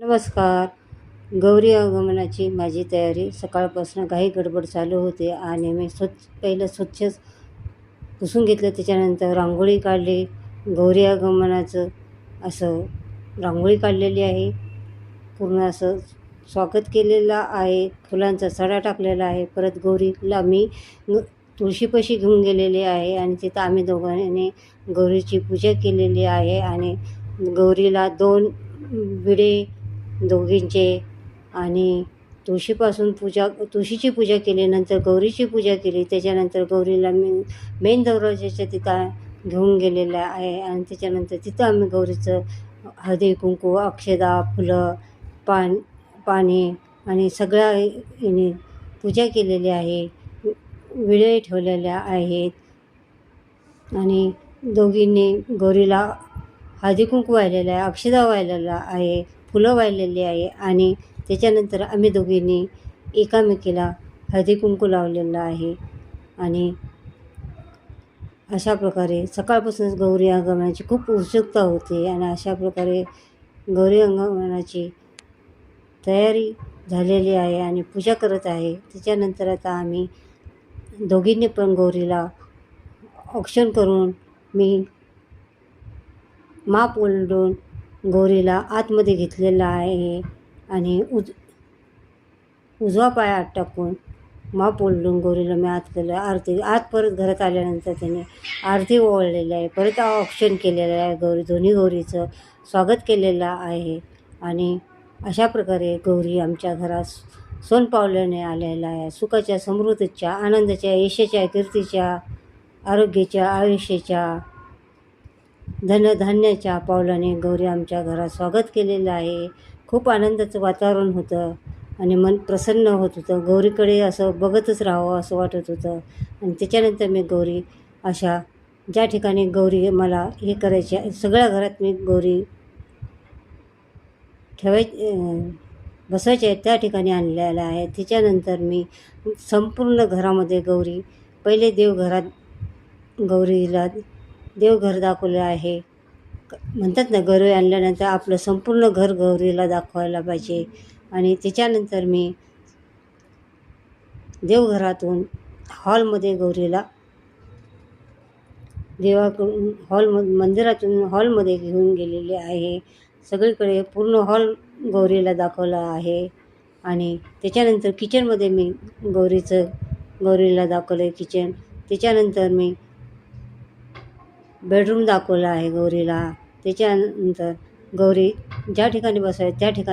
नमस्कार. गौरी आगमनाची माझी तयारी सकाळपासून घाई गडबड चालू होते आणि मी पहिलं स्वच्छ पुसून घेतलं. त्याच्यानंतर रांगोळी काढली. गौरी आगमनाचं असं रांगोळी काढलेली आहे. पूर्ण असं स्वागत केलेलं आहे. फुलांचा सडा टाकलेला आहे. परत गौरीला मी तुळशीपाशी घेऊन गेलेले आहे आणि तिथं आम्ही दोघांनी गौरीची पूजा केलेली आहे. आणि गौरीला 2 विडे दोघींचे आणि तुळशीची पूजा केली. नंतर गौरीची पूजा केली. त्याच्यानंतर गौरीला मेन दरवाजाच्या तिथं घेऊन गेलेलं आहे. आणि त्याच्यानंतर तिथं आम्ही गौरीचं हळदी कुंकू, अक्षदा, फुलं, पाणी आणि सगळ्या याने पूजा केलेली आहे. विडे ठेवलेल्या आहेत आणि दोघींनी गौरीला हळदी कुंकू वाहिलेलं आहे, अक्षदा वाहिलेला आहे, फुलं वाहिलेली आहे. आणि त्याच्यानंतर आम्ही दोघींनी एकामेकीला हळदी कुंकू लावलेलं आहे. आणि अशा प्रकारे सकाळपासूनच गौरी आगमनाची खूप उत्सुकता होती. आणि अशा प्रकारे गौरी आगमनाची तयारी झालेली आहे आणि पूजा करत आहे. त्याच्यानंतर आता आम्ही दोघींनी पण गौरीला औक्षण करून मी माप ओलंडून गौरीला आतमध्ये घेतलेला आहे. आणि उजवा पाय आत टाकून माप ओलंडून गौरीला मी आत केलं. आत परत घरात आल्यानंतर त्याने आरती ओवाळलेली आहे. परत औक्षण केलेलं आहे. दोन्ही गौरीचं स्वागत केलेलं आहे. आणि अशा प्रकारे गौरी आमच्या घरात सोनपावल्याने आलेला आहे. सुखाच्या, समृद्धीच्या, आनंदाच्या, यशाच्या, कीर्तीच्या, आरोग्याच्या, आयुष्याच्या, धनधान्याच्या पावलाने गौरी आमच्या घरात स्वागत केलेलं आहे. खूप आनंदाचं वातावरण होतं आणि मन प्रसन्न होत होतं. गौरीकडे असं बघतच राहावं असं वाटत होतं. आणि त्याच्यानंतर मी गौरी अशा ज्या ठिकाणी गौरी मला हे करायची, सगळ्या घरात मी गौरी बसवायच्या आहेत त्या ठिकाणी आणलेल्या आहे. त्याच्यानंतर मी संपूर्ण घरामध्ये पहिले गौरीला देवघर दाखवलं आहे. म्हणतात ना, गौरी आणल्यानंतर आपलं संपूर्ण घर गौरीला दाखवायला पाहिजे. आणि त्याच्यानंतर मी देवघरातून हॉलमध्ये गौरीला मंदिरातून हॉलमध्ये घेऊन गेलेले आहे. सगळीकडे पूर्ण हॉल गौरीला दाखवला आहे. आणि त्याच्यानंतर किचनमध्ये मी गौरीला दाखवलं आहे किचन. त्याच्यानंतर मी बेडरूम दाखवला आहे गौरीला. त्याच्यानंतर गौरी ज्या ठिकाणी बसायची त्या ठिकाणी